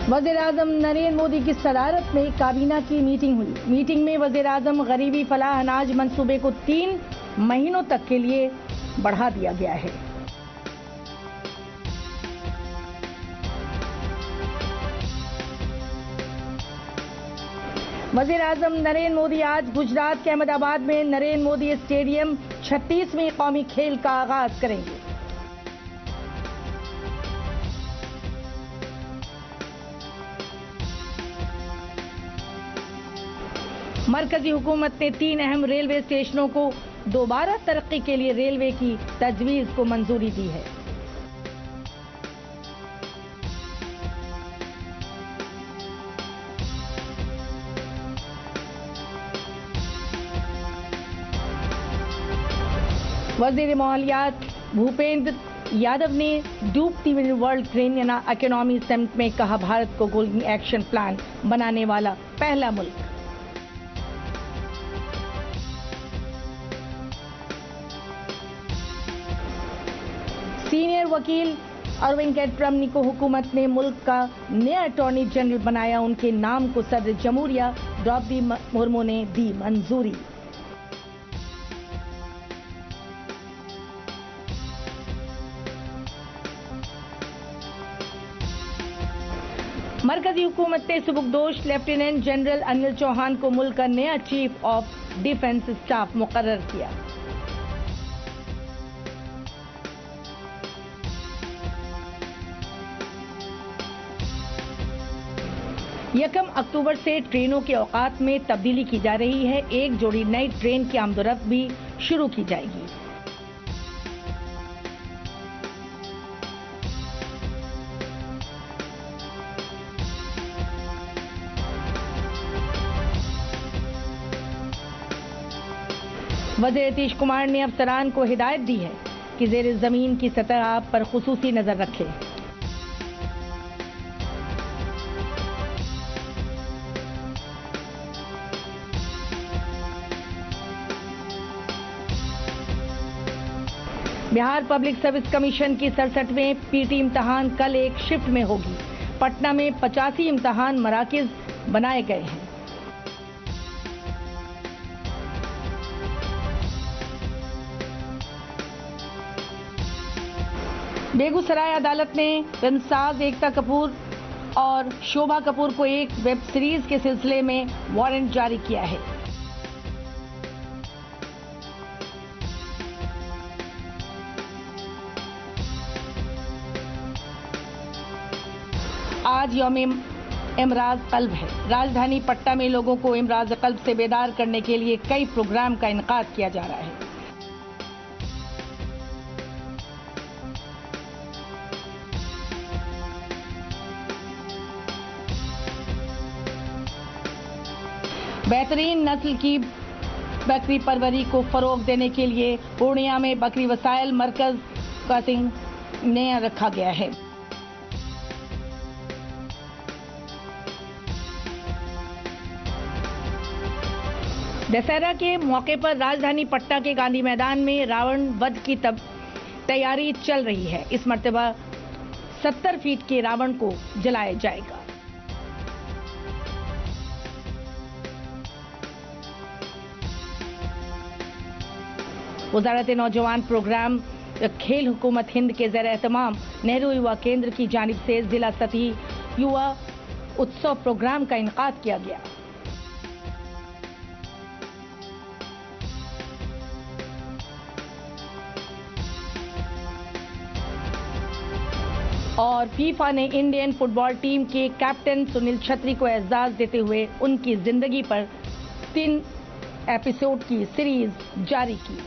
वज़ीर-ए-आज़म नरेंद्र मोदी की सदारत में काबीना की मीटिंग हुई। मीटिंग में वज़ीर-ए-आज़म गरीबी फलाह अनाज मंसूबे को 3 महीनों तक के लिए बढ़ा दिया गया है। वज़ीर-ए-आज़म नरेंद्र मोदी आज गुजरात के अहमदाबाद में नरेंद्र मोदी स्टेडियम 36वीं कौमी खेल का आगाज करेंगे। मरकजी हुकूमत ने 3 अहम रेलवे स्टेशनों को दोबारा तरक्की के लिए रेलवे की तजवीज़ को मंजूरी दी है। वज़ीर मालियात भूपेंद्र यादव ने डूबती हुई वर्ल्ड ग्रीन इकोनॉमी समिट में कहा, भारत को ग्रीन एक्शन प्लान बनाने वाला पहला मुल्क। सीनियर वकील अरविंद केजरीवाल को हुकूमत ने मुल्क का नया अटॉर्नी जनरल बनाया। उनके नाम को सदर जमहूरिया द्रौपदी मुर्मू ने दी मंजूरी। मरकजी हुकूमत ने सुबुकदोश लेफ्टिनेंट जनरल अनिल चौहान को मुल्क का नया चीफ ऑफ डिफेंस स्टाफ मुकर्रर किया। यकम अक्टूबर से ट्रेनों के औकात में तब्दीली की जा रही है। एक जोड़ी नई ट्रेन की आमदोरफ्त भी शुरू की जाएगी। वज़ीर नीतीश कुमार ने अफसरान को हिदायत दी है कि ज़ेर ज़मीन की सतह पर खुसूसी नजर रखें। बिहार पब्लिक सर्विस कमीशन की 67वें पीटी इम्तिहान कल एक शिफ्ट में होगी। पटना में 85 इम्तिहान मराकिज बनाए गए हैं। बेगूसराय अदालत ने फिल्मसाज एकता कपूर और शोभा कपूर को एक वेब सीरीज के सिलसिले में वारंट जारी किया है। आज यौम इमराज कल्ब है। राजधानी पटना में लोगों को इमराज कल्ब से बेदार करने के लिए कई प्रोग्राम का इनकाद किया जा रहा है। बेहतरीन नस्ल की बकरी परवरी को फरोग देने के लिए पूर्णिया में बकरी वसाइल मरकज का नया रखा गया है। दशहरा के मौके पर राजधानी पटना के गांधी मैदान में रावण वध की तैयारी चल रही है। इस मर्तबा 70 फीट के रावण को जलाया जाएगा। वज़ारत नौजवान प्रोग्राम खेल हुकूमत हिंद के ज़ेर एहतमाम नेहरू युवा केंद्र की जानिब से जिला सतही युवा उत्सव प्रोग्राम का इनकाद किया गया। और फीफा ने इंडियन फुटबॉल टीम के कैप्टन सुनील छेत्री को एजाज देते हुए उनकी जिंदगी पर 3 एपिसोड की सीरीज जारी की।